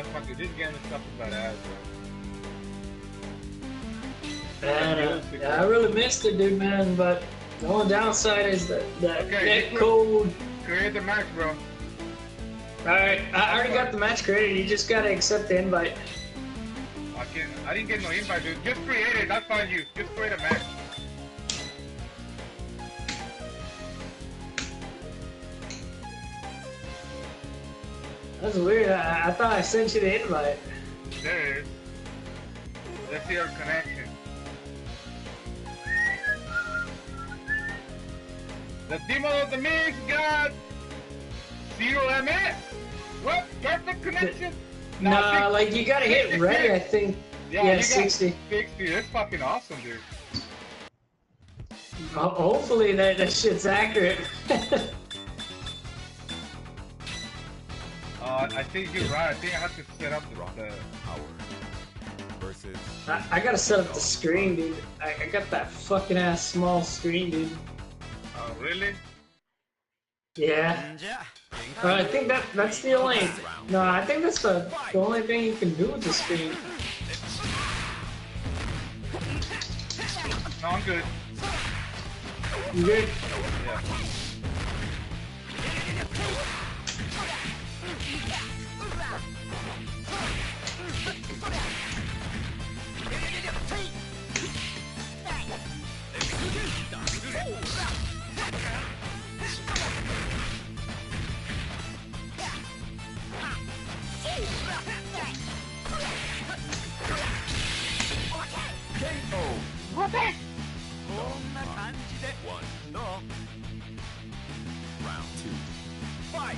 That fucking this game is fucking badass, bro. Man, I really missed it, dude, man. But the only downside is that net code. Create the match, bro. Alright, I already got the match created. You just gotta accept the invite. I didn't get no invite, dude. Just create it. That's on you. Just create a match. That's weird. I thought I sent you the invite. There it is. Let's see our connection. The demo of the mix got 0 MS. What? Perfect connection? Nah, like you gotta hit ready, I think. Yeah, 60. 60. That's fucking awesome, dude. Hopefully that shit's accurate. I think you're right. I think I have to set up the power versus. I gotta set up the screen, dude. I got that fucking ass small screen, dude. Oh, really? Yeah. I think that's the only. No, I think that's the only thing you can do with the screen. No, I'm good. You good? Yeah. Round 2. Fight!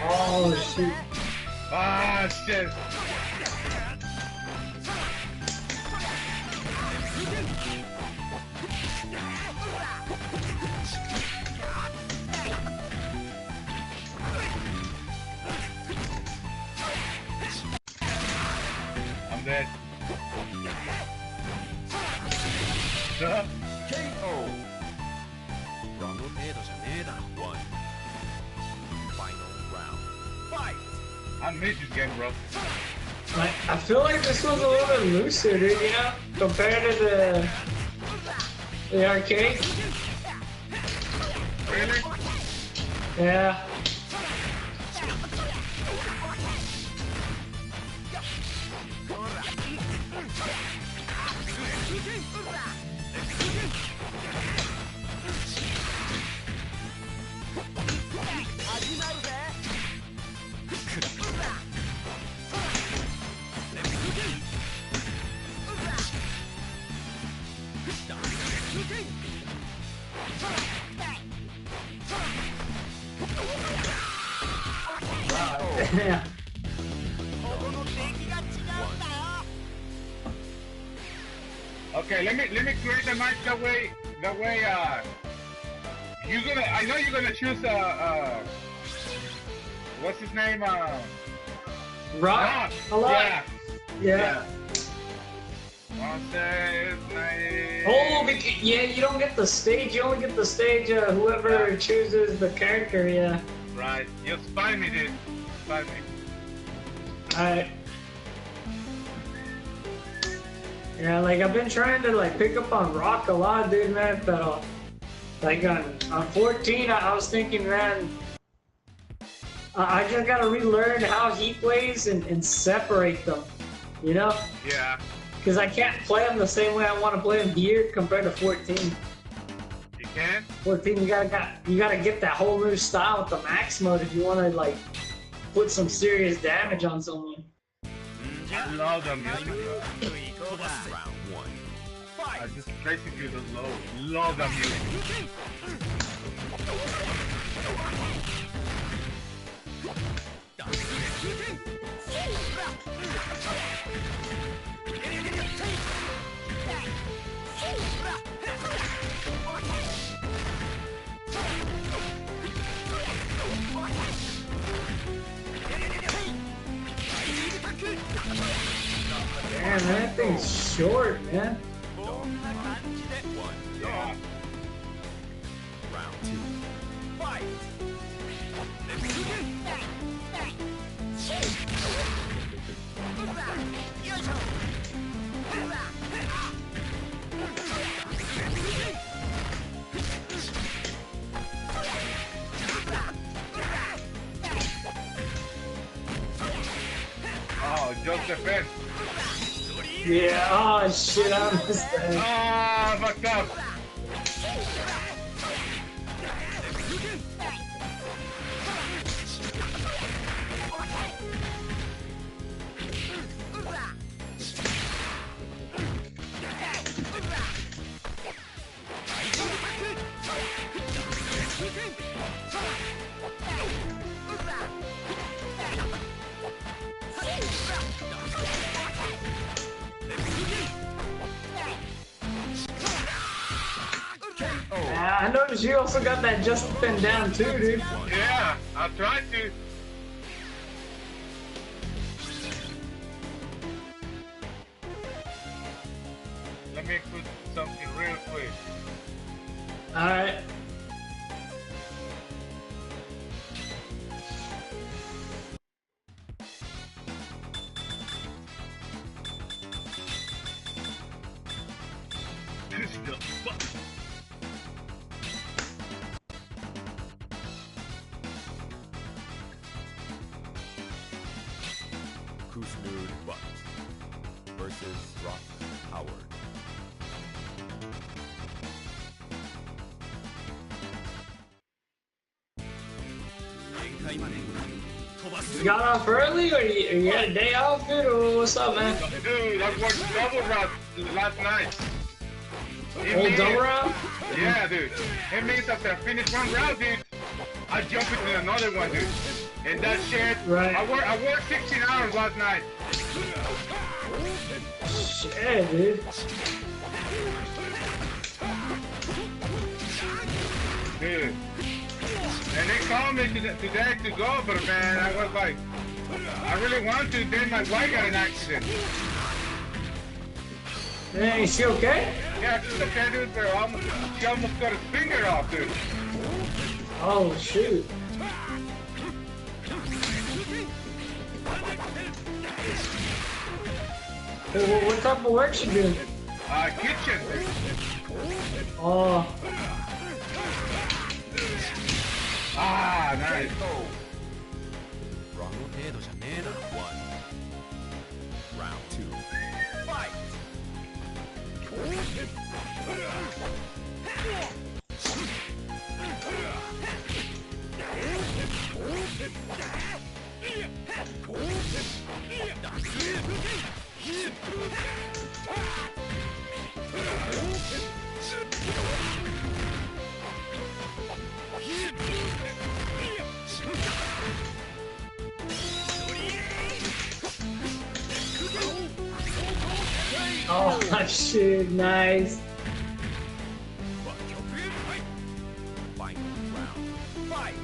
Oh shit. Ah, shit. I'm dead. KO! One. Final round. Fight! I made this game, bro. I feel like this was a little bit looser, dude, you know? Compared to the arcade. Really? Yeah. Yeah. Okay, let me create the match that way you're gonna, I know you're gonna choose what's his name, Rock? A lot. Yeah. Yeah. Oh, yeah, you don't get the stage, you only get the stage, whoever chooses the character, yeah. Right, you spy me, dude. Spy me. Alright. Yeah, like, I've been trying to, like, pick up on Rock a lot, dude, man, but, like, on 14, I was thinking, man, I just gotta relearn how he plays and separate them, you know? Yeah. Because I can't play him the same way I want to play him here compared to 14. You can? 14, you gotta get that whole new style with the max mode if you want to, like, put some serious damage on someone. I love the music, bro. Round 1. Fight! I just basically just love the music. Man, that thing's short, man. Yeah. just defend. Yeah, oh shit, I missed that. Ah, fucked up. I noticed you also got that just defend down too, dude. Yeah, I tried to. Let me put something real quick. Alright. Kusnud Butt versus Rock Howard. You got off early or you had a day off, dude? Or what's up, man? Dude, I worked double round last night. Old double round? Yeah, dude. It means after I finish one round, dude, I jump into another one, dude. And that shit, Right. I worked 16 hours last night. Shit, dude. Dude. And they called me today to go, but man, I was like, I really want to, then my wife got an accident. Hey, is she okay? Yeah, she's okay, dude, but she almost got his finger off, dude. Oh, shoot. Hey, what type of work she doing? Kitchen. Oh, Ah, nice. One. Round two. Fight! oh, shit, nice. Final round. Fight!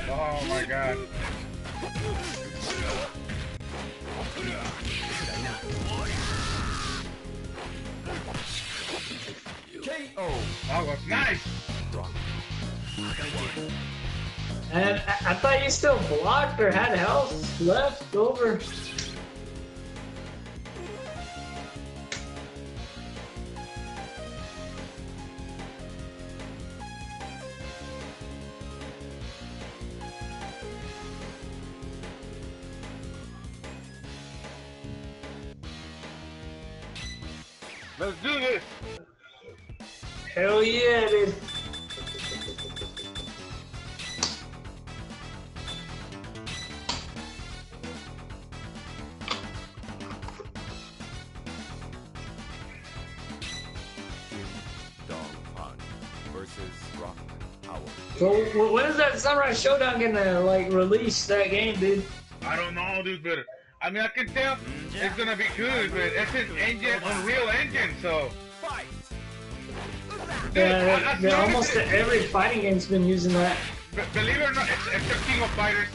Oh my god. KO! That was nice. And I thought you still blocked or had health left over. Let's do this. Hell yeah, dude. Dog Pond versus Rock Howard. So when is that Samurai Showdown gonna like release that game, dude? I don't know, dude, but I mean, I can tell it's gonna be good, but it's an engine, Unreal Engine, so. Fight! Dude, Yeah, as long as almost it- every fighting game's been using that. Believe it or not, it's the King of Fighters.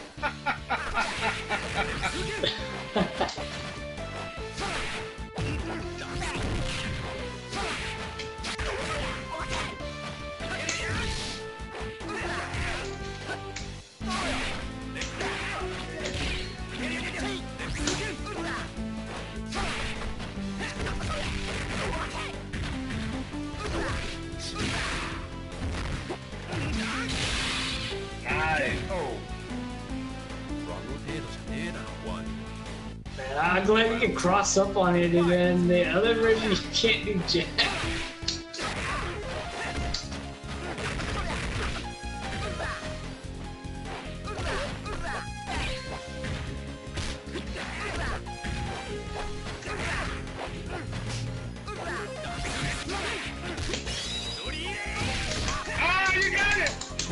Man, I'm glad you can cross up on it, and then the other version you can't do jack.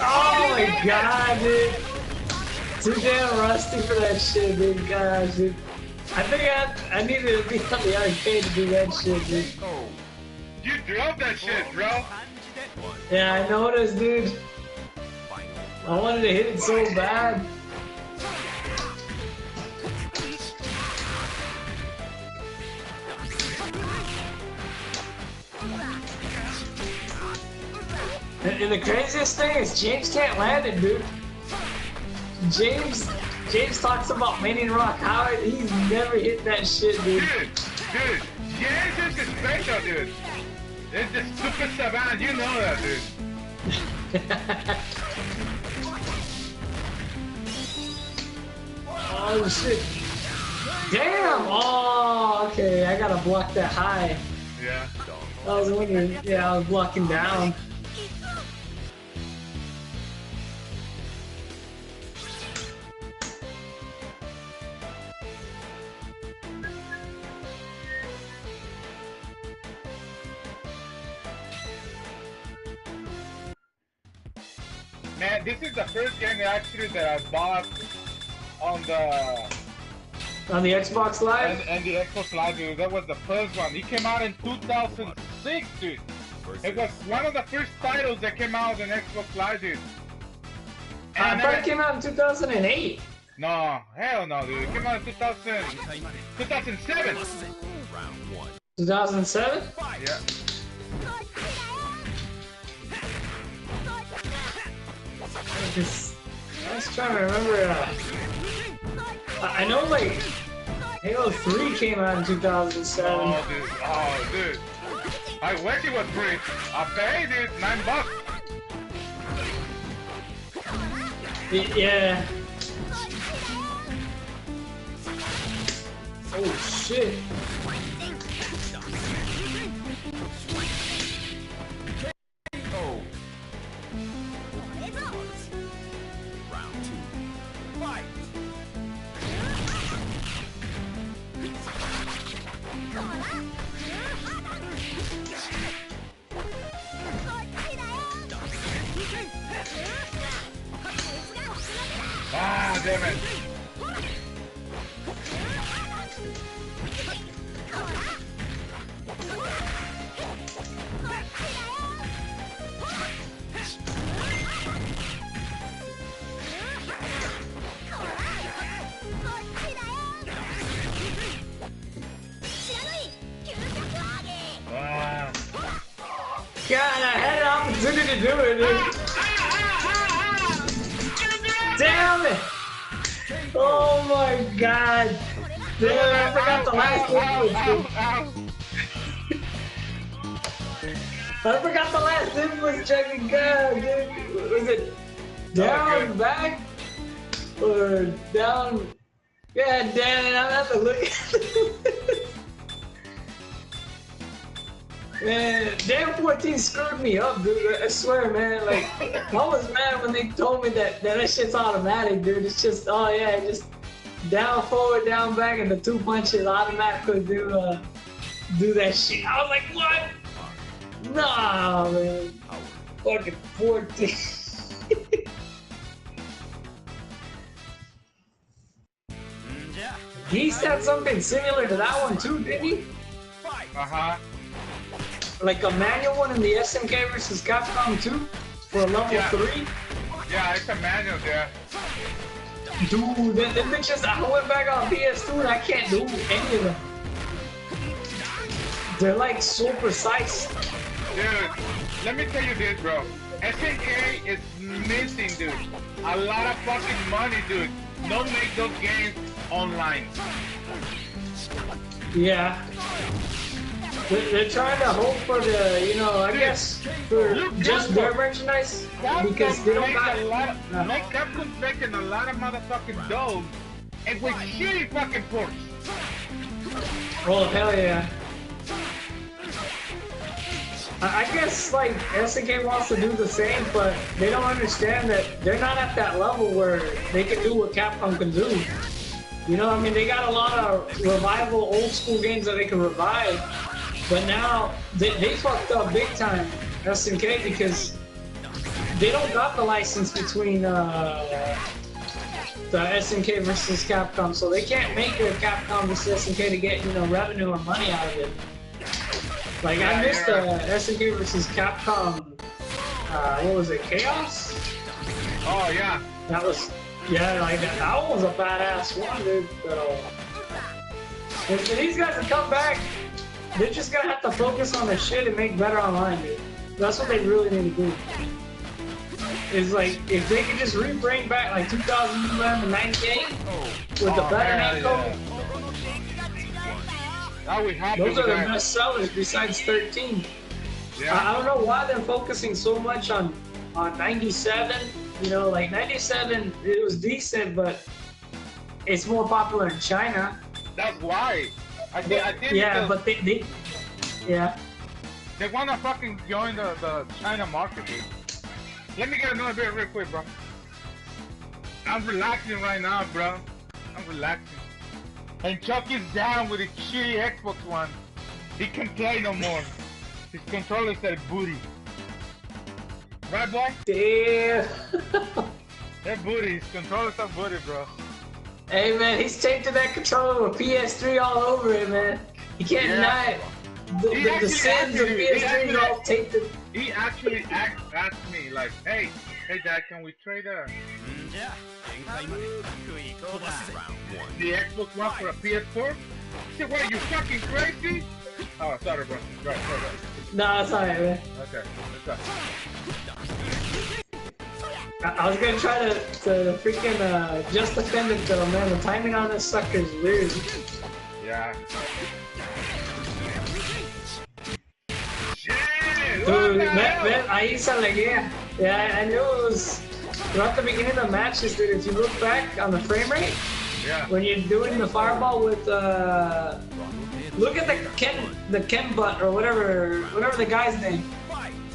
Oh my god, dude. Too damn rusty for that shit, dude. Gosh, dude. I think I needed to be on the arcade to do that shit, dude. You drove that shit, bro. Yeah, I noticed, dude. I wanted to hit it so bad. And the craziest thing is James can't land it, dude. James talks about Manning Rock Howard. He's never hit that shit, dude. Dude, James is the special, dude. It's the super savant. You know that, dude. Oh shit! Damn! Oh, okay. I gotta block that high. Yeah. I was wondering. Yeah, I was blocking down. Man, this is the first game actually that I bought on the Xbox Live? and the Xbox Live, dude. That was the first one. It came out in 2006, dude. It was one of the first titles that came out on Xbox Live, dude. I thought it came out in 2008. No, hell no, dude. It came out in 2007. 2007? Yeah. I was trying to remember. I know, like, Halo 3 came out in 2007. Oh, dude. I wish it was free. I paid it $9. Yeah. Oh shit. Ah, damn it. God, I had an opportunity to do it, dude. Damn it! Oh my god! Damn, I forgot the last input. I forgot the last input, checking god, dude. Was it down, back, or down? God damn it, I'm gonna have to look at it. Man, damn 14 screwed me up, dude. I swear, man. Like, I was mad when they told me that shit's automatic, dude. It's just, oh yeah, just down, forward, down, back, and the 2 punches automatically do that shit. I was like, what? Nah, man. Fucking 14. He said something similar to that one too, didn't he? Uh-huh. Like a manual one in the SNK vs. Capcom 2 for level 3? Yeah, it's a manual there. Dude, them bitches, I went back on PS2 and I can't do any of them. They're like so precise. Dude, let me tell you this, bro. SNK is missing, dude, a lot of fucking money, dude. Don't make those games online. Yeah. They're trying to hope for the, you know, I guess, for just their merchandise, because they don't got... Capcom's making a lot of motherfucking dough, and with shitty fucking ports. Oh, hell yeah. I guess, like, SNK wants to do the same, but they don't understand that they're not at that level where they can do what Capcom can do. You know, I mean, they got a lot of revival old school games that they can revive, but now they fucked up big time, SNK, because they don't got the license between the SNK versus Capcom, so they can't make a Capcom versus SNK to get, you know, revenue or money out of it. Like, I missed SNK versus Capcom, what was it, Chaos? Oh, yeah. That was, yeah, like, that was a badass one, dude. So, if these guys have come back, they're just gonna have to focus on their shit and make better online, dude. That's what they really need to do. Is like, if they could just bring back, like, 2098 with the better name code. Those are the best sellers besides 13. Yeah. I don't know why they're focusing so much on 97. You know, like 97, it was decent, but it's more popular in China. That's why. I think yeah, but they yeah. They wanna fucking join the China market, dude. Let me get another beer real quick, bro. I'm relaxing right now, bro. I'm relaxing. And Chuck is down with his shitty Xbox One. He can't play no more. His controller said booty. Right, boy? Damn. That booty. His controller said booty, bro. Hey, man, he's taped to that controller with PS3 all over it, man. You can't deny it. The sins of PS3 is all taped to... He actually asked me, like, hey, Dad, can we trade the Xbox One for a PS4? He said, what, are you fucking crazy? Oh, sorry, bro. Right. No, it's alright, man. Okay, let's go. I was gonna try to freaking just defend it though, man. The timing on this sucker is weird. Yeah. Dude, man, ahí se alegué. Yeah, I knew it was throughout the beginning of the matches, dude. If you look back on the frame rate, when you're doing the fireball with look at the Ken butt or whatever the guy's name.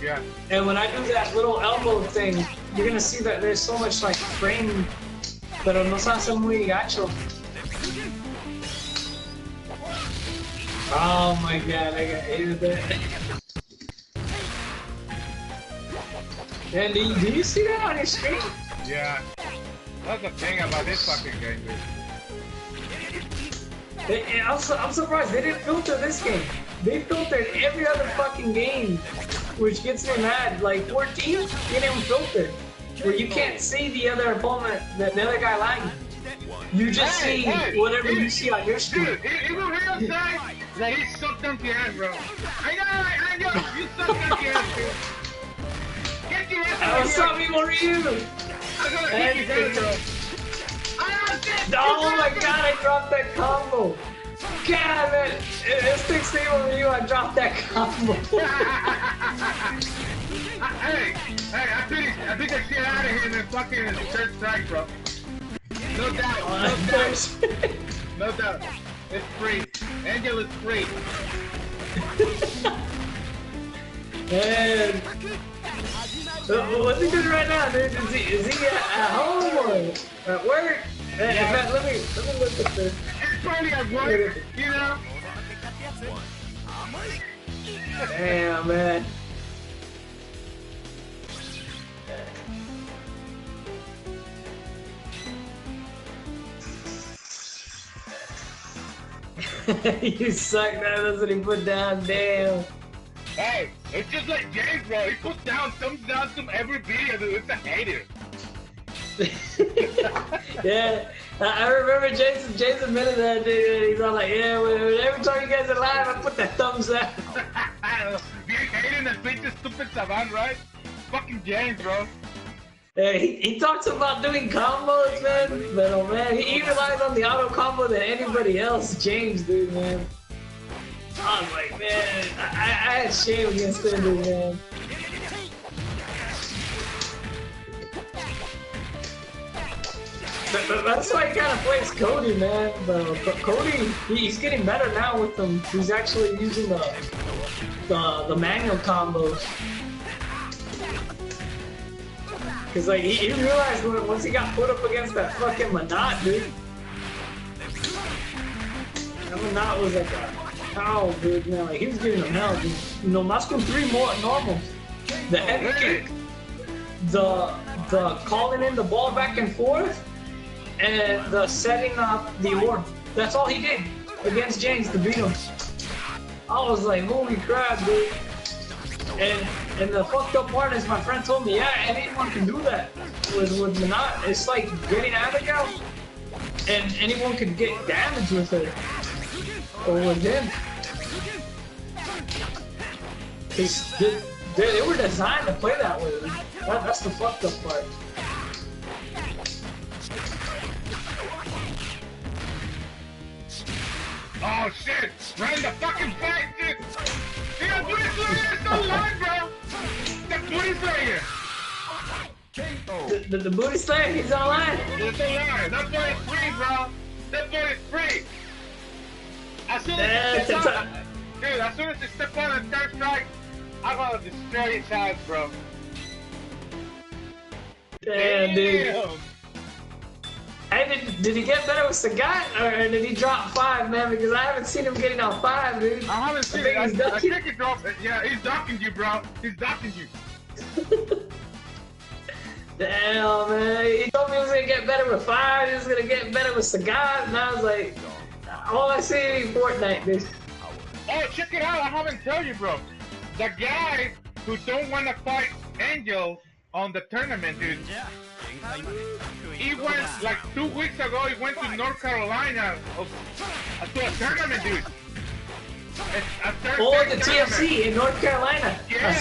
Yeah. And when I do that little elbow thing, you're gonna see that there's so much like frame, pero no se hace muy gacho. Oh my god, I got hated that. And do you see that on your screen? Yeah. That's the thing about this fucking game, dude. I'm surprised they didn't filter this game. They filtered every other fucking game, which gets me mad. Like 14, you didn't even filter, where you can't see the other opponent, the other guy lagging. You just see whatever you see on your screen. Dude, it was real time that he sucked on the ass, bro. I know, you sucked on the ass, dude. Get your ass out of here. What's up, people? Ryu? Oh my god, I dropped that combo. God, man, it's 16 over you. I dropped that combo. Hey, I think I get out of here and then fucking third strike, bro. No doubt, no doubt. It's free. Angel is free. Man, what's he doing right now, dude? Is he at home or at work? Yeah. Let me look at this. It's probably at work, you know? Damn, man. You suck, man. That's what he put down. Damn. Hey, it's just like James, bro. He puts down, thumbs down to every video, dude. It's a hater. Yeah, I remember Jason admitted that, dude. He's all like, yeah, every time you guys are live, I put that thumbs up. You hating the bitch, stupid savant, right? Fucking James, bro. Yeah, he talks about doing combos, man, but oh man, he relies on the auto combo than anybody else. James, dude, man. I was like, man, I had shame against him, dude, man. But that's why he kind of plays Cody, man. But Cody, he's getting better now with them. He's actually using the manual combos. Cause like he realized once he got put up against that fucking Manat, dude. That Manat was like a cow, dude, man. Like he was giving him hell, dude. You know, Moscow 3 more normals. The heavy kick, the calling in the ball back and forth, and the setting up the orb. That's all he did against James to beat him. I was like, holy crap, dude. And the fucked up part is my friend told me, yeah, anyone can do that with Manat. It's like getting Abigail, and anyone can get damage with her. Or with him. They were designed to play that way. That's the fucked up part. Oh shit! Right in the fucking face, dude! Yeah, booty slayer is still alive, bro! The booty slayer! The booty slayer, he's alive! He's alive! That boy is free, bro! That boy is free! As soon as he steps out, dude, as soon as he steps out of the third strike, I'm gonna destroy his ass, bro. Damn, dude. Hey, did he get better with Sagat, or did he drop 5, man? Because I haven't seen him getting on 5, dude. I haven't seen it. I think he dropped it. Yeah, he's docking you, bro. He's docking you. Damn, man. He told me he was gonna get better with 5. He was gonna get better with Sagat, and I was like, all I see is Fortnite, dude. Oh, check it out. I haven't told you, bro. The guy who don't want to fight Angel on the tournament, dude. Yeah. He went, like 2 weeks ago, he went to North Carolina to a tournament, dude. Oh, the TFC in North Carolina. Yeah.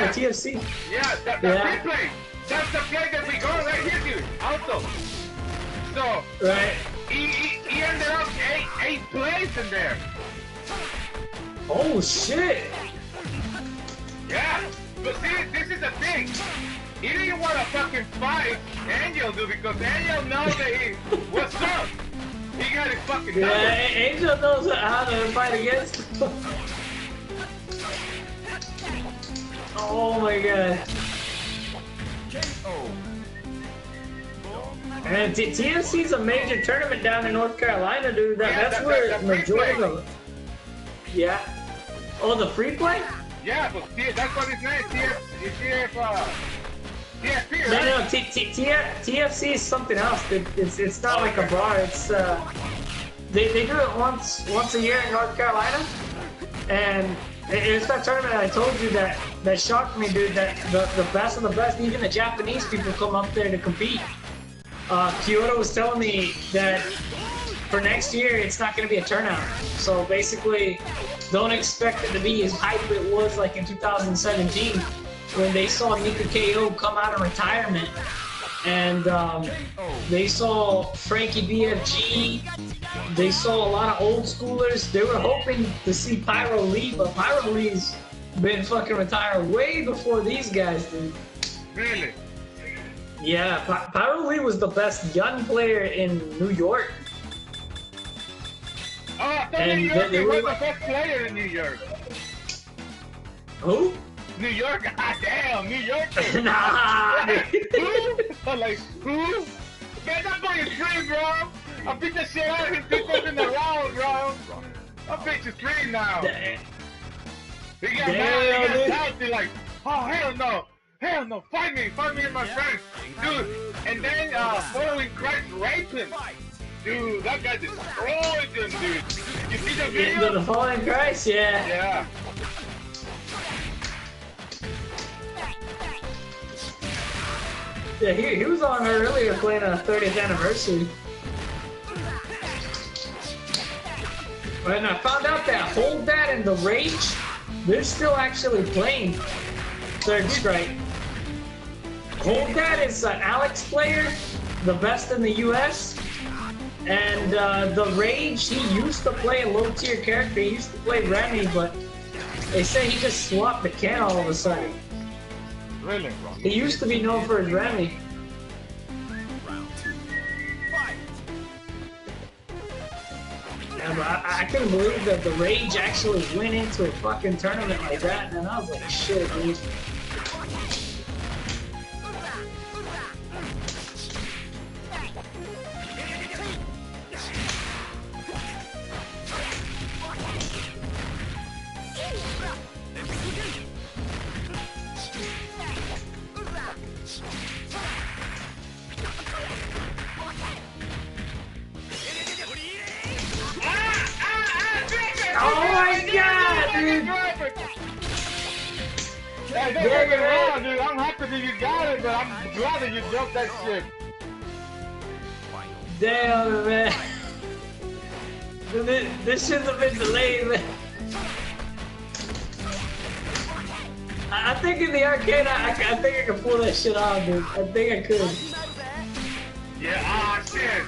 The TFC. Yeah, the replay. That's the play that we go right here, dude. Also. So, right. He ended up 8 plays in there. Oh, shit. Yeah. But see, this is the thing. He didn't want to fucking fight Angel, dude, because Angel knows that what's up? He got his fucking number. Yeah, Angel knows how to fight against him. Oh my god. And TFC's a major tournament down in North Carolina, dude. That's where the majority of it. Yeah. Oh, the free play? Yeah, but that's what his name is. TFC, right? No, TFC is something else. It's not like a bar. It's they do it once a year in North Carolina, and it's that tournament I told you that shocked me, dude. That the best of the best, even the Japanese people come up there to compete. Kyoto was telling me that for next year it's not going to be a turnout. So basically, don't expect it to be as hype it was like in 2017. When they saw Nika KO come out of retirement, and they saw Frankie BFG, they saw a lot of old schoolers. They were hoping to see Pyro Lee, but Pyro Lee's been fucking retired way before these guys did. Really? Yeah, Pyro Lee was the best young player in New York. Oh, I thought New York was the best player in New York. Who? New York, goddamn, New York. Nah. Who? I'm like, who? Man, that boy is free, bro. I beat the shit out of him 2 times in a round, bro. That bitch is free now. He got mad, he got salty, like, oh, hell no, fight me and my friends. Dude, and then following Christ raped him. Dude, that guy destroyed him, dude. You see the video? The Falling Christ, yeah. Yeah. Yeah, he was on earlier playing a 30th anniversary. And I found out that Hold That and The Rage, they're still actually playing Third Strike. Hold That is an Alex player, the best in the US. And The Rage, he used to play a low-tier character. He used to play Remy, but they say he just swapped the can all of a sudden. Really? He used to be known for his Remy. Round 2. Fight! Yeah, but I couldn't believe that The Rage actually went into a fucking tournament like that, and I was like, shit, dude. Oh my god, dude! Hey, don't get me wrong, dude. I'm happy that you got it, but I'm glad that you jumped that shit. Damn, man. This shouldn't have been delayed, man. I think in the arcade, I think I could pull that shit off, dude. I think I could. Yeah, ah, shit.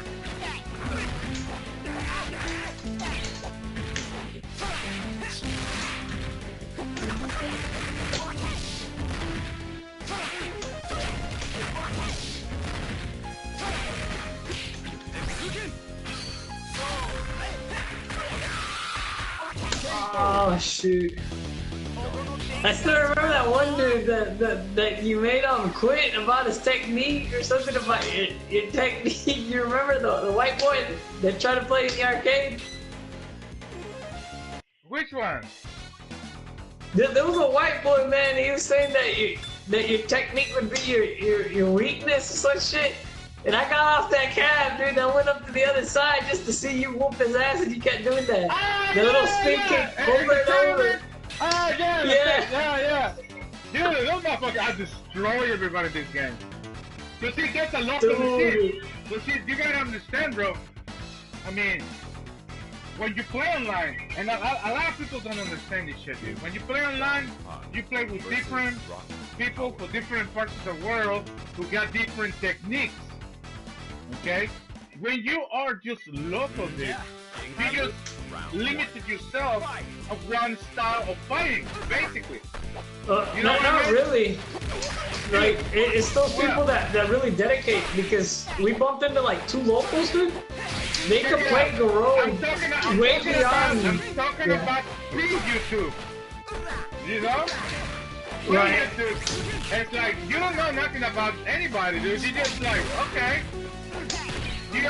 Oh shoot! I still remember that one dude that you made him quit about his technique or something about your technique. You remember the white boy that tried to play in the arcade? Which one? There was a white boy, man. He was saying that your technique would be your weakness or some shit. And I got off that cab, dude. I went up to the other side just to see you whoop his ass, and you kept doing that. The little spin kick over and over. Oh, yeah, Yeah. Dude, those motherfuckers, I destroy everybody in this game. But see, that's a local shit. But see, you gotta understand, bro. I mean, when you play online, and a lot of people don't understand this shit, dude. When you play online, you play with different people for different parts of the world who got different techniques. Okay? When you are just local, dude, you just limited yourself of one style of fighting, basically. You know Not really. Like, it's those people that really dedicate, because we bumped into like 2 locals, dude. They can play Garou way beyond. I'm talking about pre-YouTube. You know? Right. Dude. It's like, you don't know nothing about anybody, dude. You just like, okay. You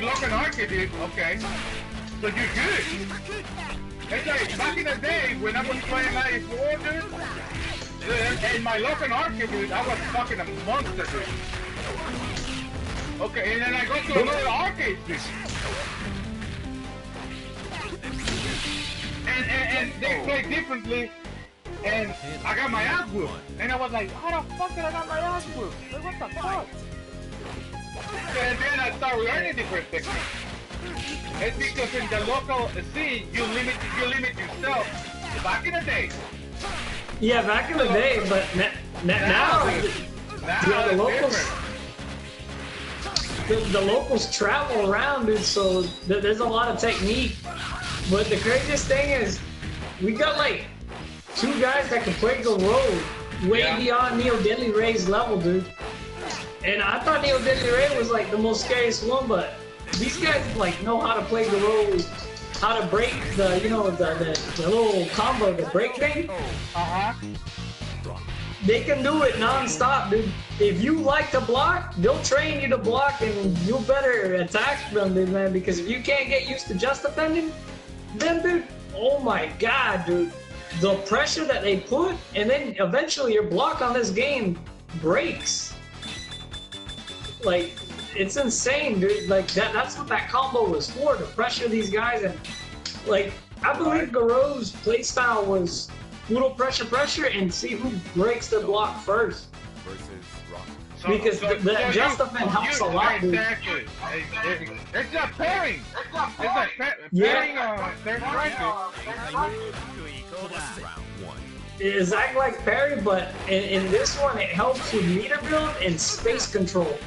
look an arcade, dude. Okay. So you're good. It's like, back in the day, when I was playing 94, dude, in my local arcade, dude, I was fucking a monster, dude. Okay, and then I go to another arcade, dude. And they play differently, and I got my ass whooped. And I was like, how the fuck did I got my ass whooped? Like, what the fuck? And then I started learning different techniques. It's because in the local scene, you limit yourself. Back in the day. Yeah, back in the day, but now the locals. The locals travel around, dude, so there's a lot of technique. But the craziest thing is, we got like 2 guys that can play Garou way beyond Neo Deadly Ray's level, dude. And I thought Neo Deadly Ray was like the most scariest one, but these guys like know how to play Garou, how to break the, you know, the little combo, the break thing. They can do it non-stop, dude. If you like to block, they'll train you to block, and you better attack them, dude, man. Because if you can't get used to just defending, then, dude, oh my god, dude. The pressure that they put, and then eventually your block on this game breaks. Like, it's insane, dude. Like, that's what that combo was for, to pressure these guys. And, like, I believe Garou's playstyle was little pressure, and see who breaks the block first. versus rock. Because the adjustment helps a lot, dude. Exactly. It's not pairing. It's not pairing third bracket. Round one. It's exactly like parry, but in this one, it helps with meter build and space control.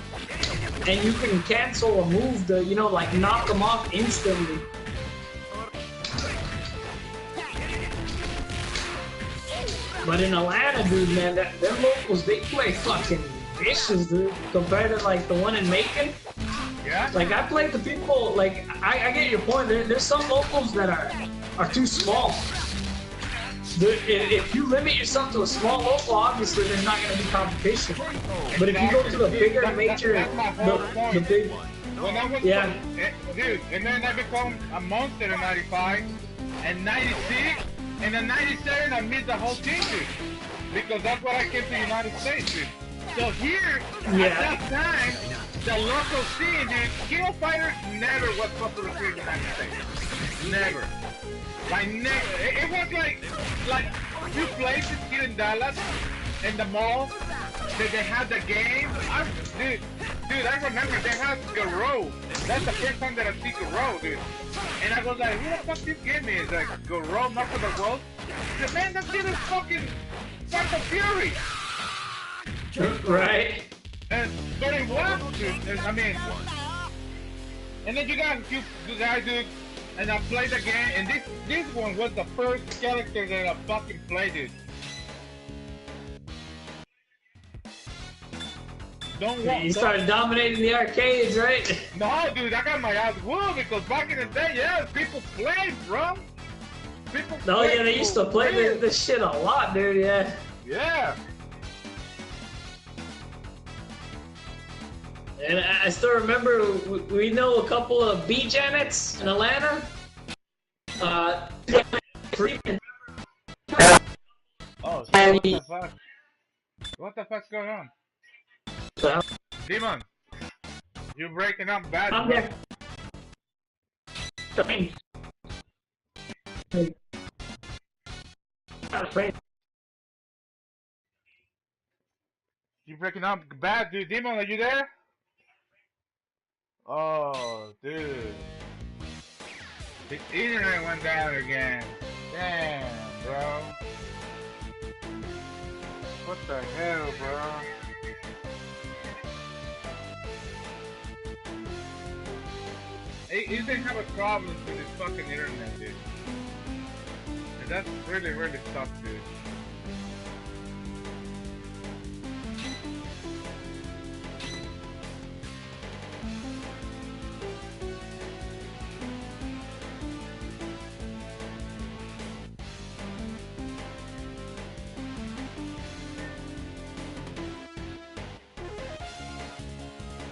And you can cancel a move to, you know, like knock them off instantly. But in Atlanta, dude, man, them locals, they play fucking vicious, dude, compared to like the one in Macon. Yeah. Like I played the people, like I get your point. There's some locals that are too small. If you limit yourself to a small local, obviously there's not going to be competition. But if you go to the bigger major, the big, yeah, dude, and then I become a monster in '95 and '96, and in '97 I missed the whole team, dude, because that's what I came to the United States, dude. So here, at that time, the local scene, dude, King Fighter never was popular here in the United States. Never. Like never. It was like few places here in Dallas, in the mall, that they had the game. Dude, I remember they had Garou. That's the first time that I see Garou, dude. And I was like, who the fuck this game is? Like, Garou, not for the world? I said, man, that shit is fucking Phantom Fury. right. But it was, dude. I mean, and then you got a few guys, dude. And I played the game, and this one was the first character that I fucking played it. You started dominating the arcades, right? No, dude, I got my ass whooped because back in the day, yeah, people played, bro. People played. Oh yeah, they used to play this shit a lot, dude. Yeah. Yeah. And I still remember we know a couple of B Janets in Atlanta. Oh, so what the fuck? What the fuck's going on? Demon, you're breaking up bad. I'm there. You're breaking up bad, dude. Demon, are you there? Oh, dude. The internet went down again. Damn, bro. What the hell, bro? He's been having problems with his fucking internet, dude. And that's really, really tough, dude.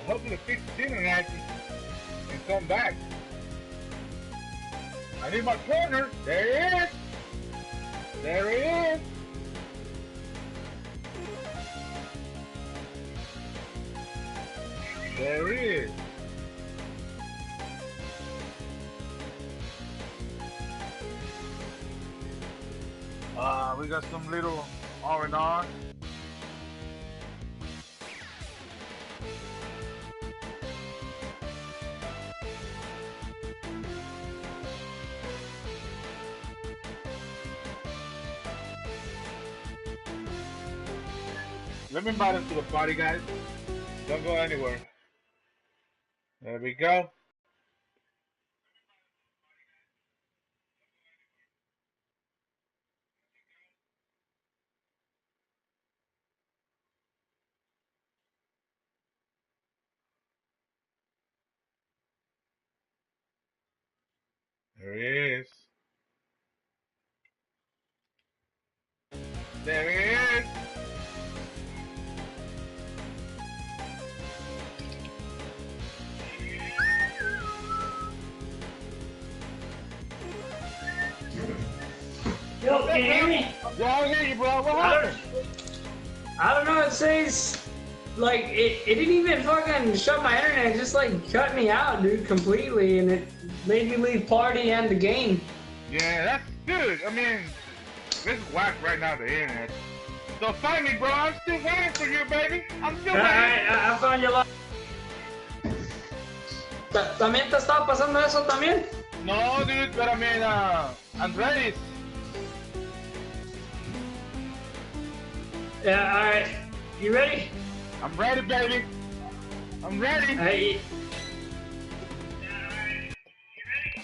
Hopefully fix the internet and come back. I need my corner. There he is. There he is. There he is. We got some little R&R. Let me invite him to the party, guys. Don't go anywhere. There we go. There he is. There he is. Yo, can you hear me? Yeah, I hear you, bro. What happened? I don't know. It says like it didn't even fucking shut my internet. It just like cut me out, dude, completely, and it made me leave party and the game. Yeah, that's good. I mean, this is whack right now, the internet. So find me, bro. I'm still waiting for you, baby. I'm still waiting. Alright, I found your life. ¿También te estaba pasando eso también? No, dude, but I mean, Andres. Yeah, alright. You ready? I'm ready, baby. I'm ready. Hey.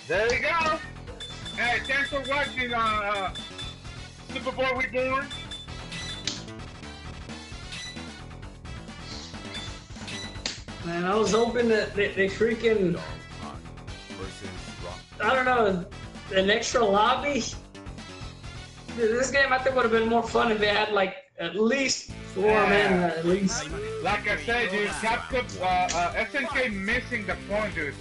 There you go. Hey, thanks for watching Super Bowl Reborn. Man, I was hoping that they freaking, I don't know, an extra lobby. This game I think would have been more fun if it had like at least 4 men at least. Like I said, dude, Capcom, SNK missing the point, dude.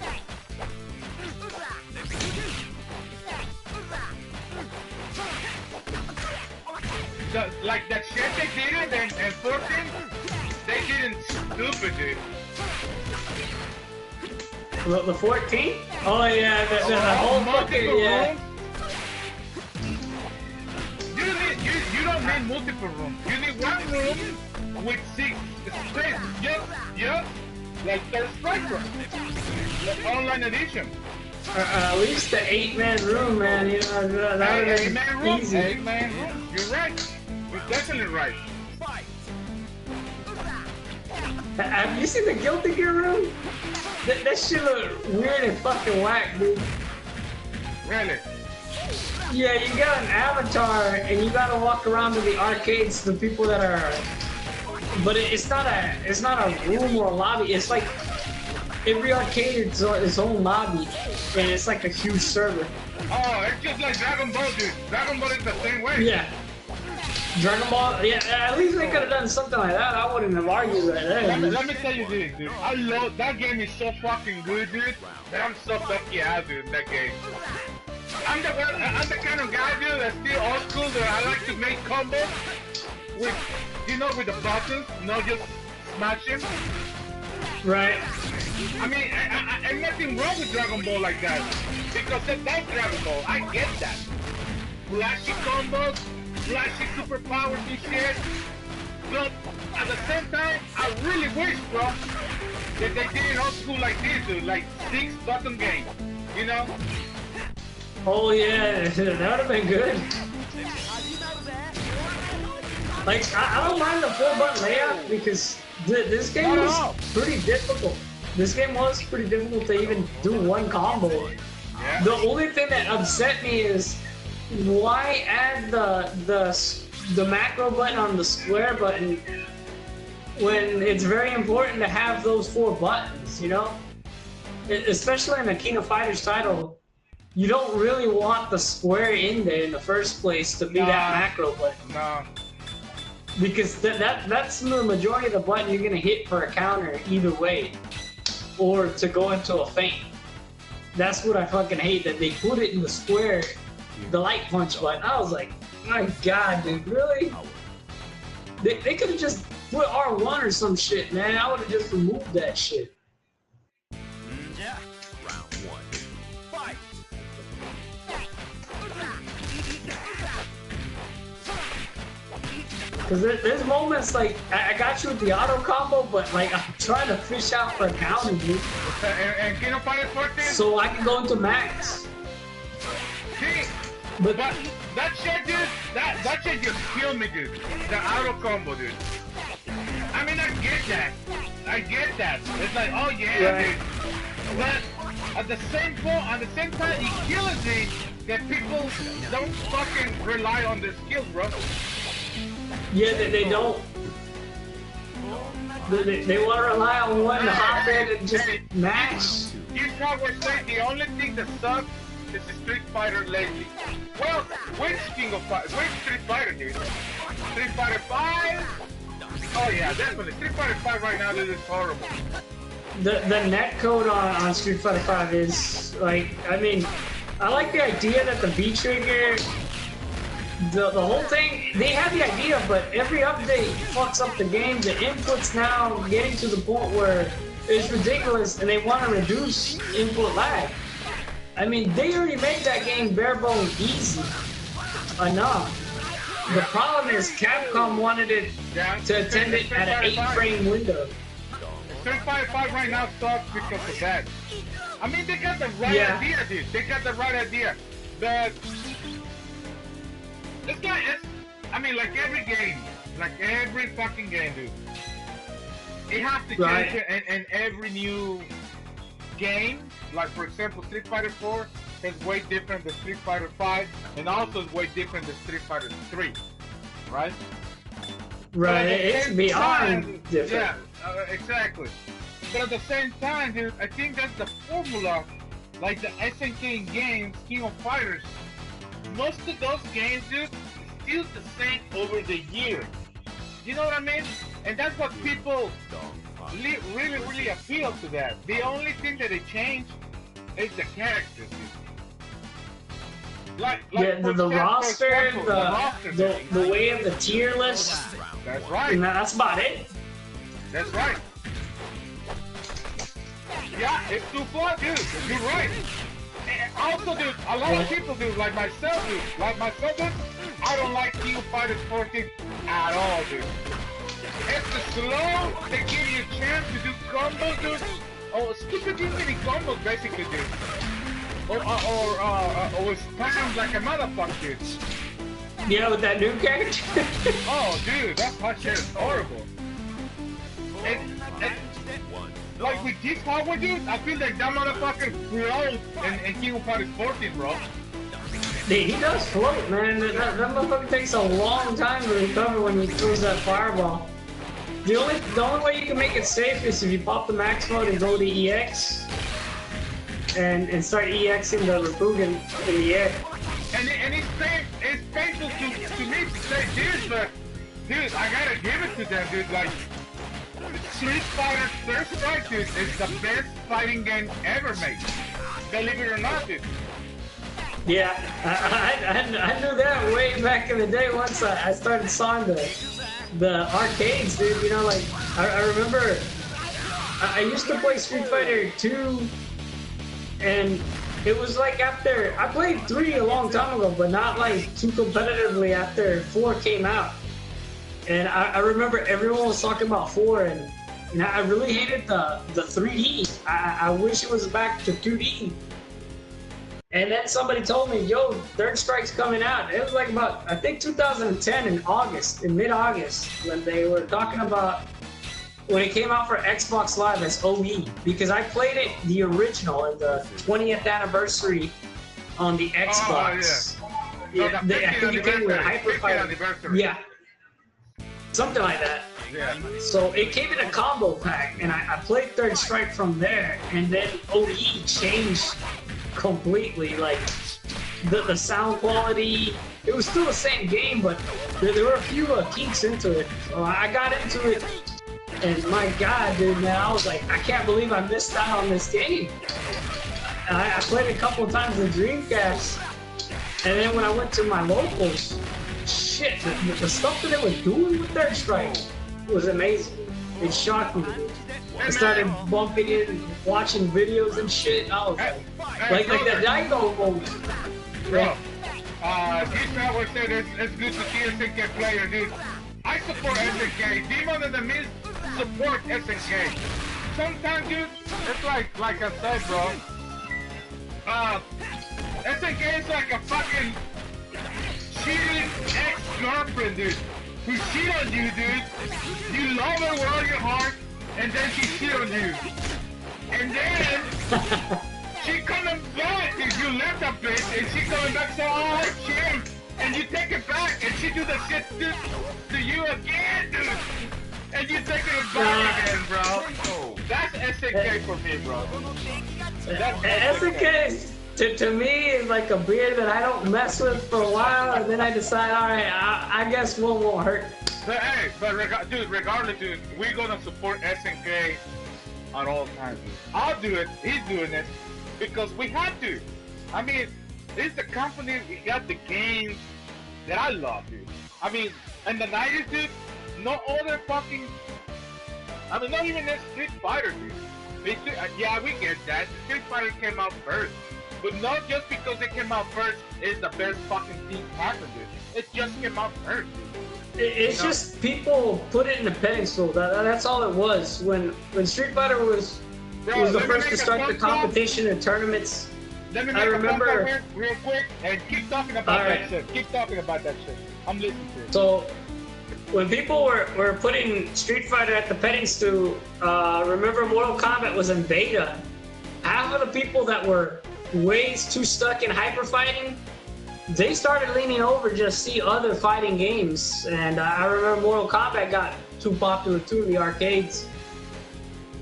Like that shit they did it and 14, they didn't stupid, dude. The 14? Oh yeah, the whole fucking, yeah. You don't need multiple rooms. You need one room with 6 spaces. Yep. Like Third Striker. The online edition. At least the 8-man room, man. You know, that would have been easy. 8-man room. You're right. You're definitely right. Have you seen the Guilty Gear room? That shit look weird and fucking whack, dude. Really? Yeah, you got an avatar and you gotta walk around to the arcades, the people that are, but it's not a room or a lobby. It's like every arcade is its own lobby, and it's like a huge server. Oh, it's just like Dragon Ball, dude. Dragon Ball is the same way. Yeah. Dragon Ball, yeah, at least they could have done something like that. I wouldn't have argued right there. Let me tell you this, dude. I love that game. Is so fucking good, dude. That I'm so lucky I have it in that game. I'm the kind of guy, dude, that's still old school. That I like to make combos with, you know, with the buttons, not just smashing. Right. I mean, ain't nothing wrong with Dragon Ball like that, because that's Dragon Ball. I get that. Flashy combos, flashy superpowers and shit. But at the same time, I really wish, bro, that they did it old school like this, dude, like 6-button game, you know? Oh yeah, that would have been good. Like, I don't mind the 4-button layout because this game was pretty difficult. This game was pretty difficult to even do one combo. Yeah. The only thing that upset me is why add the macro button on the square button when it's very important to have those 4 buttons, you know? Especially in a King of Fighters title. You don't really want the square in there in the first place to be that macro button. No. Because that's the majority of the button you're gonna hit for a counter either way. Or to go into a feint. That's what I fucking hate, that they put it in the square, the light punch button. I was like, my god, dude, really? They could have just put R1 or some shit, man. I would have just removed that shit. Yeah. Round 1. Fight. Because there's moments like, I got you with the auto combo, but like, I'm trying to fish out for a counter, dude. And King of Fighters 14? So I can go into max. See, but that shit, dude, that shit just killed me, dude. The auto combo, dude. I mean, I get that. I get that. It's like, oh yeah, Right. dude. But at the same time, it kills me that people don't fucking rely on their skills, bro. Yeah, they don't. They want to rely on one to hop in and just mash. You probably say the only thing that sucks is the Street Fighter lately. Well, which Street Fighter, dude? Street Fighter 5? Oh yeah, definitely. Street Fighter 5 right now, this is horrible. The netcode on Street Fighter 5 is like, I mean, I like the idea that the V trigger, the whole thing, they have the idea, but every update fucks up the game. The input's now getting to the point where it's ridiculous, and they want to reduce input lag. I mean, they already made that game bare bones easy enough. The problem is Capcom wanted it to attend it at an 8-frame window. Street Fighter 5 right now sucks because of that. I mean, they got the right idea, dude. They got the right idea. But this guy is, I mean, like every game, like every fucking game, dude. It has to change it, and every new game, like for example, Street Fighter 4 is way different than Street Fighter 5, and also is way different than Street Fighter 3, right? Right, it's beyond different. Yeah, exactly. But at the same time, dude, I think that's the formula, like the SNK games, King of Fighters. Most of those games, dude, still the same over the years. You know what I mean? And that's what people really appeal to that. The only thing that they change is the characters, dude. Like the roster, the way of the tier list. That's right. And that's about it. That's right. Yeah, it's too far, dude. You're right. And also, dude, a lot of people do, like myself, dude. I don't like King of Fighters 14 at all, dude. It's slow. They give you a chance to do combos, dude. Oh, stupid too many combos, basically, dude. Or spam like a motherfucker, dude. Yeah, with that new character. Oh, dude, that shit is horrible. And like with this hardware, dude, I feel like that motherfucker floats in King of Fighters 14, bro. Dude, he does float, man. That motherfucker takes a long time to recover when he throws that fireball. The only way you can make it safe is if you pop the max mode and go to EX and start EXing the Rakugan in the air. And it's painful to me to say this, but dude, I gotta give it to them, dude. Like Street Fighter Third Strike, dude, is the best fighting game ever made. Believe it or not, dude. Yeah, I knew that way back in the day once I started sawing the arcades, dude. You know, like, I remember I used to play Street Fighter 2, and it was like after, I played 3 a long time ago, but not like too competitively after 4 came out. And I remember everyone was talking about 4, and I really hated the 3D. I wish it was back to 2D. And then somebody told me, yo, Third Strike's coming out. It was like about, I think 2010 in mid-August, when they were talking about, when it came out for Xbox Live as OE. Because I played it, the original, in the 20th anniversary on the Xbox. Oh, yeah. No, I think it came with Hyper Fighter. Yeah. Something like that. Yeah. So it came in a combo pack, and I played Third Strike from there, and then OE changed completely. Like the sound quality, it was still the same game, but there were a few kinks into it. So I got into it, and my god, dude, man, I was like, I can't believe I missed out on this game. And I played it a couple times in Dreamcast, and then when I went to my locals, shit, the stuff that they were doing with Third Strike was amazing. It shocked me. I started bumping it and watching videos and shit. I was like that Daigo mode. Bro, XXGeeseHowardXx said it's good to see a SNK player, dude. I support SNK. Demon and the Miz support SNK. Sometimes, dude, it's like I said, bro. SNK is like a fucking cheating ex-girlfriend, dude. Who cheat on you, dude. You love her with all your heart, and then she cheat on you. And then she coming back, dude. You left that bitch, and she coming back so oh shit. And you take it back, and she do the shit to you again, dude. And you take it back again, bro. That's SNK for me, bro. That's SNK. To me, it's like a beer that I don't mess with for a while, and then I decide, alright, I guess one won't hurt. But hey, dude, regardless, dude, we're gonna support SNK at all times, dude. I'll do it, he's doing it, because we have to. I mean, it's the company, we got the games that I love, dude. I mean, in the 90s, dude, no other fucking, I mean, not even that Street Fighter, dude. Yeah, we get that. Street Fighter came out first. But not just because they came out first is the best fucking thing happened, dude. It just came out first. It's just people put it in a pedestal. That's all it was. When Street Fighter was the first to start the competition and tournaments. Let me make a comment real quick and keep talking about that shit. Keep talking about that shit. I'm listening to it. So, when people were putting Street Fighter at the pedestal, remember Mortal Kombat was in beta. Half of the people that were way too stuck in hyper fighting, they started leaning over just see other fighting games. And I remember Mortal Kombat got too popular too in the arcades.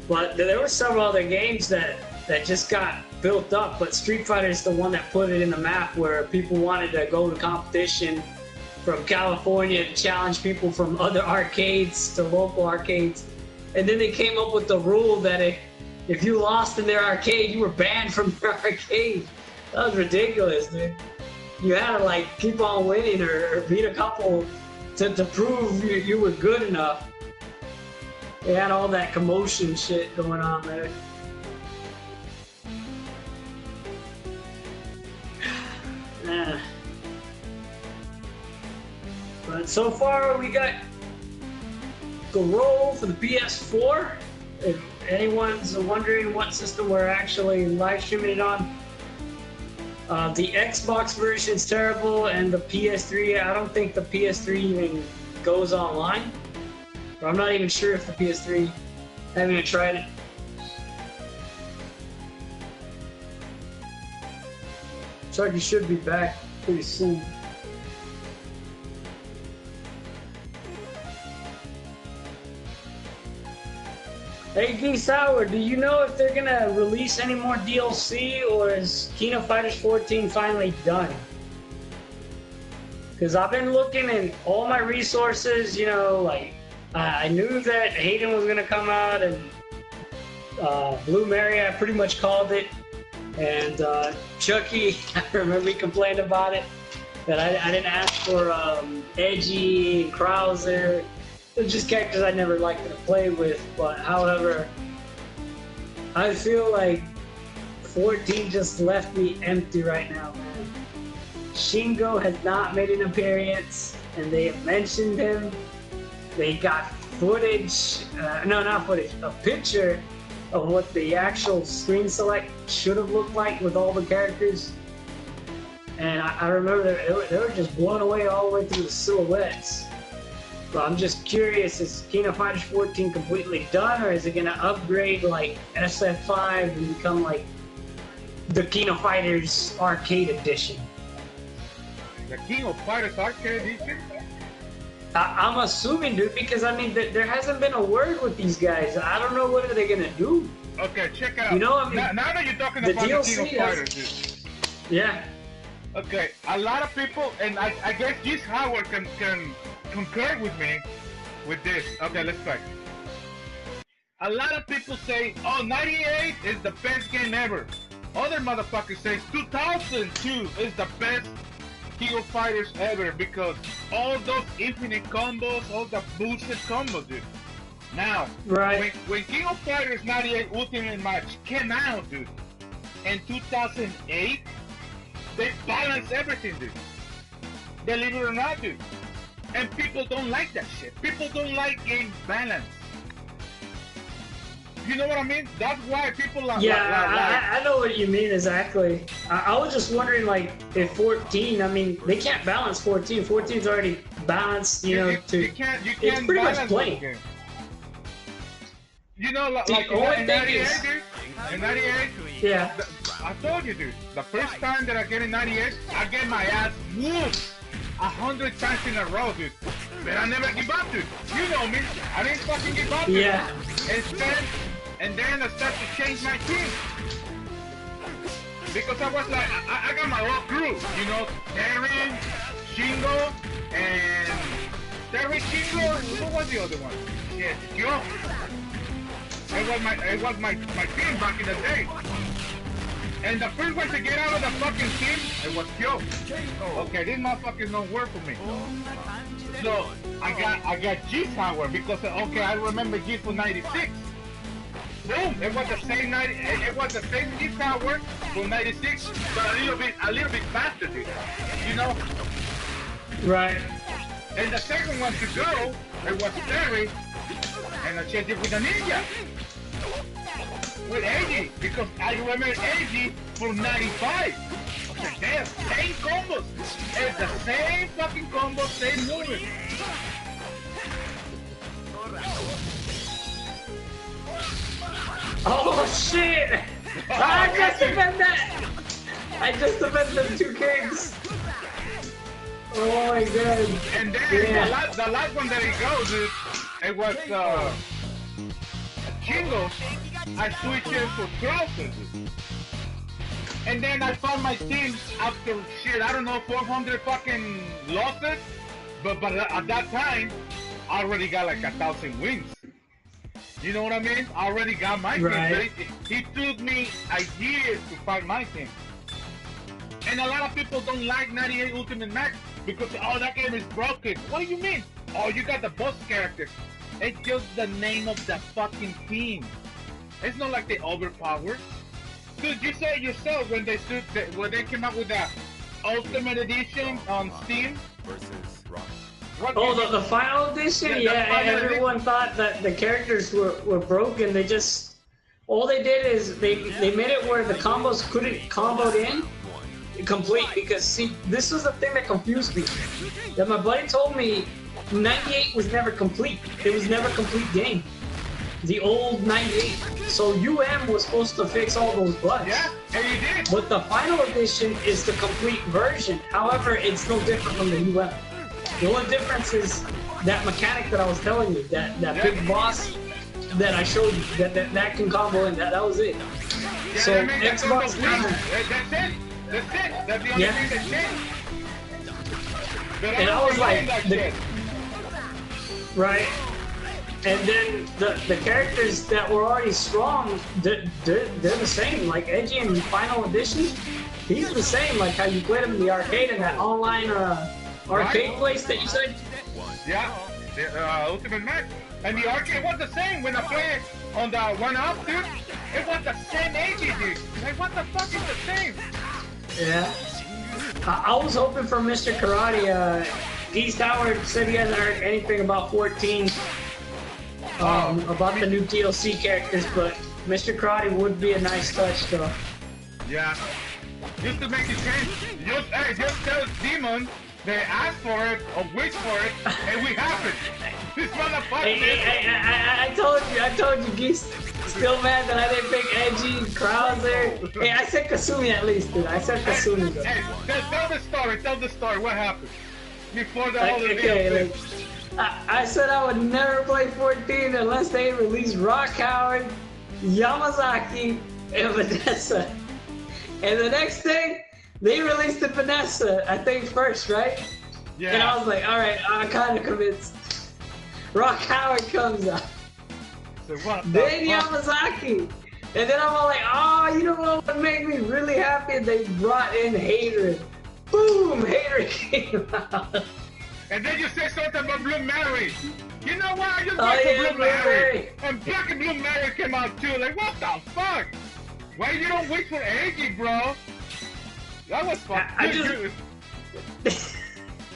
But there were several other games that just got built up. But Street Fighter is the one that put it in the map where people wanted to go to competition from California to challenge people from other arcades to local arcades. And then they came up with the rule that if you lost in their arcade, you were banned from their arcade. That was ridiculous, dude. You had to like keep on winning or beat a couple to prove you were good enough. They had all that commotion shit going on there. But so far we got Garou for the PS4. If anyone's wondering what system we're actually live streaming it on, the Xbox version is terrible, and the PS3, I don't think the PS3 even goes online. But I'm not even sure if the PS3, I haven't even tried it. Chucky should be back pretty soon. Hey Geese Howard, do you know if they're gonna release any more DLC, or is Kino Fighters 14 finally done? Because I've been looking in all my resources, you know, like I knew that Hayden was gonna come out, and Blue Mary, I pretty much called it, and Chucky, I remember he complained about it, that I didn't ask for Edgy and Krauser. They're just characters I never liked to play with, but however, I feel like 14 just left me empty right now, man. Shingo has not made an appearance, and they have mentioned him. They got footage, no, not footage, a picture of what the actual screen select should have looked like with all the characters. And I remember they were just blown away all the way through the silhouettes. So I'm just curious, is Kino Fighters 14 completely done, or is it going to upgrade like SF5 and become like the Kino Fighters Arcade Edition? The Kino Fighters Arcade Edition? I'm assuming, dude, because I mean, there hasn't been a word with these guys. I don't know what are they going to do. Okay, check it out. You know, I mean, now that you're talking about DLC the Kino Fighters, dude. Yeah. Okay, a lot of people, and I guess Geese Howard can concur with me with this. Okay, let's try. A lot of people say, oh, 98 is the best game ever. Other motherfuckers say 2002 is the best King of Fighters ever because all those infinite combos, all the boosted combos, dude. Now, right. when King of Fighters 98 Ultimate Match came out, dude, in 2008, they balanced everything, dude. Believe it or not, dude. And people don't like that shit. People don't like game balance. You know what I mean? That's why people like... Yeah, I know what you mean exactly. I was just wondering, like, if 14, I mean, they can't balance 14. 14's already balanced, you know, you can't it's pretty much plain. You know, like in 98, dude, in 98, yeah. I told you, dude, the first time that I get in 98, I get my ass whooped 100 times in a row, dude. But I never give up, dude. You know me. I didn't fucking give up, dude. Yeah. And then I started to change my team. Because I was like, I got my whole crew, you know, Terry, Shingo, and Terry, Shingo, who was the other one? Yeah, Kyo. It was my team back in the day. And the first one to get out of the fucking team, it was Kyo. Okay, this motherfucker don't work for me. So I got Geese Howard because okay, I remember Geese for 96. boom, it was the same 90. It was the same G power from 96, but a little bit faster, dude. You know? Right. And the second one to go, it was Terry, and I changed it with a ninja. With 80, because I remember 80 from 95. Damn, same combos. It's the same fucking combo, same movement. Oh shit! I just defend that! I just defended them 2 kings. Oh my god. And then yeah. the last one that he goes is, it was Jingles. I switched it for Clausen. And then I found my team after shit, I don't know, 400 fucking losses. But at that time, I already got like 1,000 wins. You know what I mean? I already got my team. Right. He took me a year to find my team. And a lot of people don't like 98 Ultimate Max because, oh, that game is broken. What do you mean? Oh, you got the boss characters. It's just the name of the fucking team. It's not like they overpowered. Dude, you said yourself when they came out with the Ultimate Edition on Steam. Versus Rock. Oh, the final edition? Yeah, everyone thought that the characters were broken. They just... All they did is they made it where the combos couldn't combo in complete, because see, this was the thing that confused me. That my buddy told me 98 was never complete. It was never a complete game. The old 98. So UM was supposed to fix all those bugs. Yeah, and you did. But the final edition is the complete version. However, it's no different from the UM. The only difference is that mechanic that I was telling you, that big boss that I showed you, that can combo in. That was it. Yeah, so I mean, that's Xbox One. That's it. That's the only thing that changed. But and I was like, right. And then the characters that were already strong, they're the same. Like Edgy in Final Edition, he's the same. Like how you played him in the arcade in that online arcade place that you said. Yeah, the Ultimate Max. And the arcade was the same when I played on the 1-up, dude. It was the same Edgy, dude. Like, what the fuck is the same? Yeah. I was hoping for Mr. Karate. Geese Howard said he hasn't heard anything about 14. About the new DLC characters, but Mr. Karate would be a nice touch, though. Yeah. Just to make it change, just tell Demon they asked for it or wish for it, and we have it. This motherfucker. I told you, Geese. Still mad that I didn't pick Edgy, Krauser. Hey, I said Kasumi at least, dude. I said Kasumi, though. Hey, tell the story. What happened before the whole video? I said I would never play 14 unless they released Rock Howard, Yamazaki, and Vanessa. And the next thing, they released the Vanessa, I think first, right? Yeah. And I was like, alright, I'm kind of convinced. Rock Howard comes out. So what then Yamazaki. And then I'm all like, oh, you know what would make me really happy? They brought in Hatred. Boom, Hatred came out. And then you say something about Blue Mary. You know what? I just went for Blue Mary. And Black and Blue Mary came out too. Like, what the fuck? Why you don't wait for Edgy, bro? That was fucked up.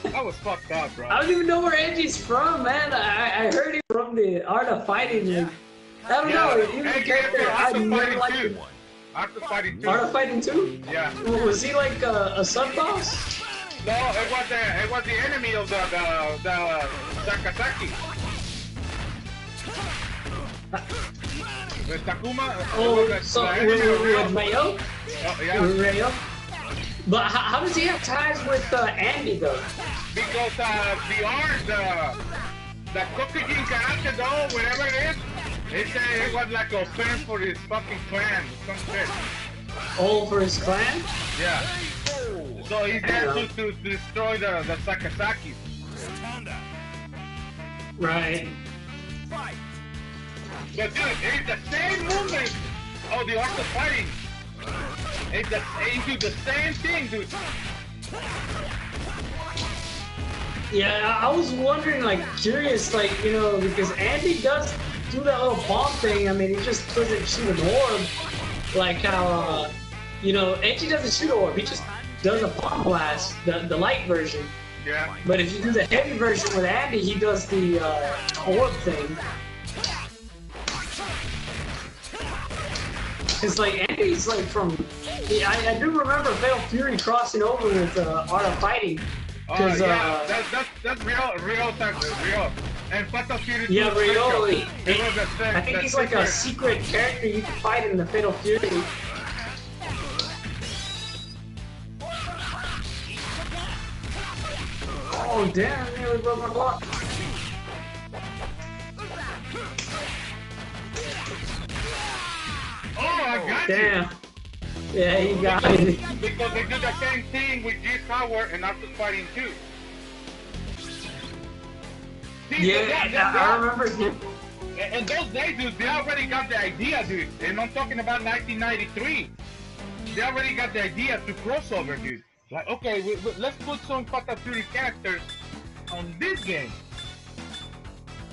That was fucked up, bro. I don't even know where Edgy's from, man. I heard him from the Art of Fighting. Like, I don't know. He was a character I never liked him. Art of Fighting 2. Art of Fighting 2? Yeah. Was he like a sub-boss? No, it was the enemy of the Sakazaki. With Takuma. Oh, so with Mayo? Oh, yeah. With Mayo? But how does he have ties with Andy though? Because the Kokujin Karate Do, whatever it is, they say it was like a offense for his fucking clan, some shit. Oh, for his clan? Yeah. So he's there to destroy the Sakazaki. Right. But dude, it's the same movement of the art of fighting. They do the same thing, dude. Yeah, I was wondering, like, curious, like, you know, because Andy does do that little bomb thing, I mean, he just doesn't shoot an orb like how, you know, Edgy doesn't shoot an orb. He just does a bomb blast, the light version. Yeah. But if you do the heavy version with Andy, he does the orb thing. It's like Andy's like from. I do remember Fatal Fury crossing over with Art of Fighting. Yeah, that's real. And Fatal Fury. Yeah, Rio. I think he's like a secret character you can fight in the Fatal Fury. Oh damn! I nearly broke my block. Oh, I got damn. you. Yeah, he got me. Because they do the same thing with G-Howard and Arthur Fighting too. See, Yeah, I remember him. And those days, dude, they already got the idea, dude. And I'm talking about 1993. They already got the idea to crossover, dude. Like, okay, let's put some Fatal Fury characters on this game.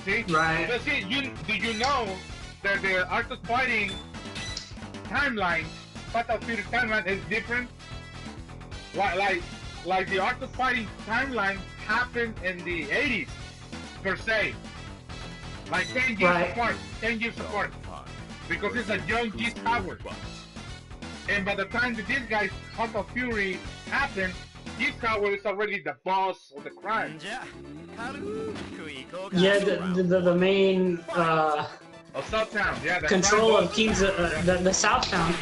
See? Right. But see, did you know that the Arthur Fighting timeline, Fatal Fury timeline is different? Like the Arthur Fighting timeline happened in the 80s, per se. Like 10 years apart, 10 years apart. Because it's a young G-Howard. And by the time that this guy's Fatal Fury happened, G-Howard is already the boss of the crime. Yeah, the main of Southtown, yeah. Control of Kings, the Southtown.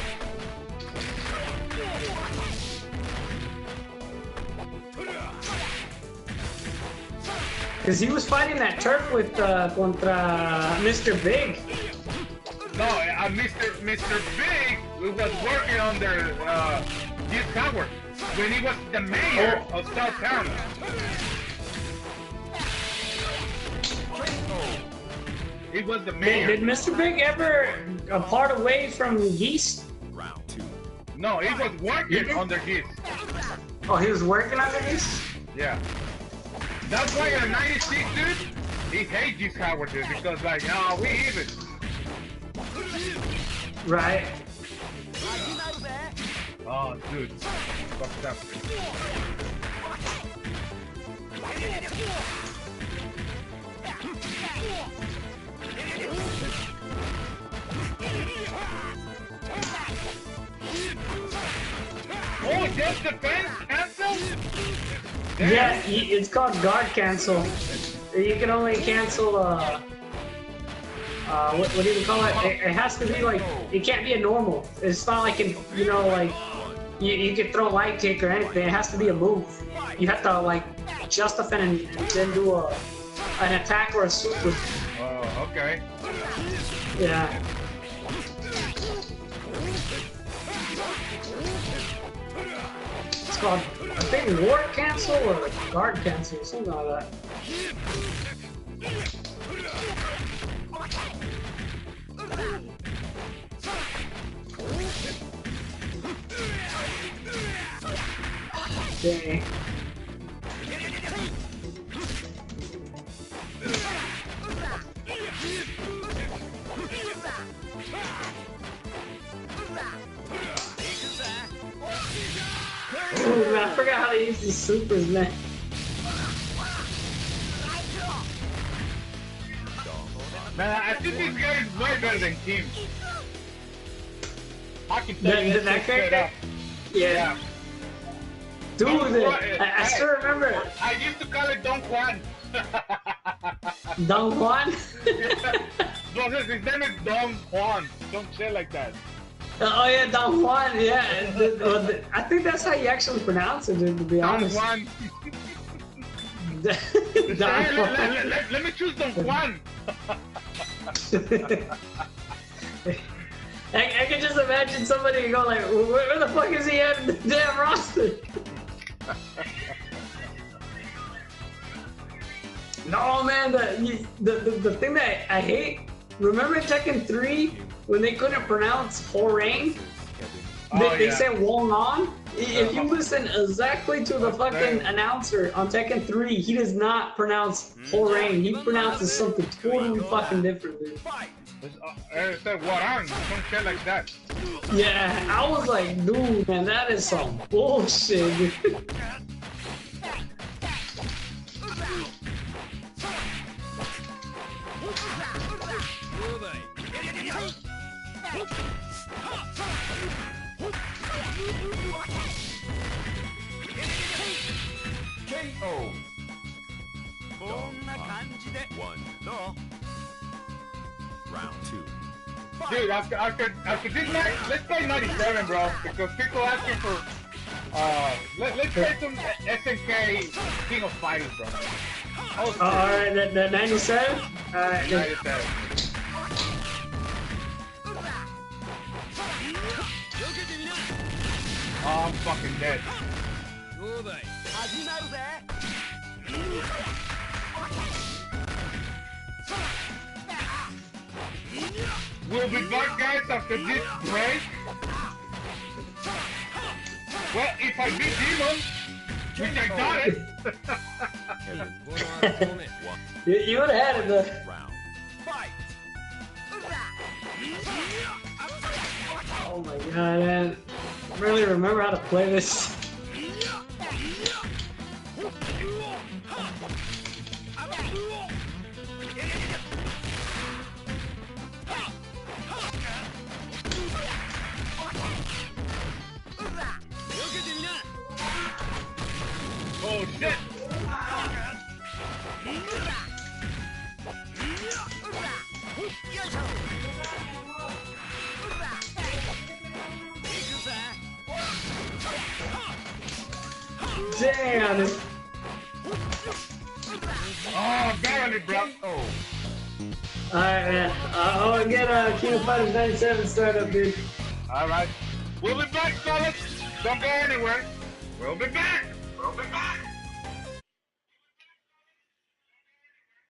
Because he was fighting that Turk with contra Mr. Big. No, Mr. Big was working under G-Howard when he was the mayor of Southtown. He was the mayor. Did Mr. Big ever part away from Geese? Round 2. No, he was working under Geese. Oh, he was working under Geese? Yeah. That's why in '96, dude, he hates G-Howard, dude, because like, no, we even. Right. Oh, dude, fucked up. Oh, just defense cancel? Yeah, it's called guard cancel. You can only cancel, what do you call it? It has to be like, it can't be a normal. It's not like, you know, like, you can throw light kick or anything. It has to be a move. You have to, like, just defend and then do an attack or a super. Oh, okay. Yeah. It's called, I think, ward cancel or guard cancel, something like that. Dang. Ooh, man, I forgot how to use these supers, man. Man, I think this guy is way better than Kim. I can tell you that straight up. Yeah. Dude, I still remember. I used to call it Don Juan. Don Juan? No, his name is Don Juan. Don't say it like that. Oh yeah, Don Juan, yeah. I think that's how you actually pronounce it, to be honest. Don Juan. Don Juan. Let me choose Don Juan. I can just imagine somebody go like, where the fuck is he at in the damn roster? No man, the thing that I hate, remember in Tekken 3 when they couldn't pronounce Horang? They said Wong On? If you listen exactly to the fucking announcer on Tekken 3, he does not pronounce Horain. He pronounces something totally fucking different, dude. It's that Warang, some shit like that. Yeah, I was like, dude, man, that is some bullshit, dude. KO. One. No. Round 2. Dude, after this match, let's play 97, bro. Because people asking for, let's play some SNK King of Fighters, bro. Alright, the 97? Alright, 97. Oh, I'm fucking dead. We'll be back, guys, after this break. Well, if I beat Demon, which I got it. you would have had it, though. Round. Fight. Oh my god, man. I really remember how to play this. Oh shit! Damn! Oh, barely, bro. Oh. Alright, man. I want to get King of Fighters 97 started up, dude. Alright. We'll be back, fellas. Don't go anywhere. We'll be back. We'll be back.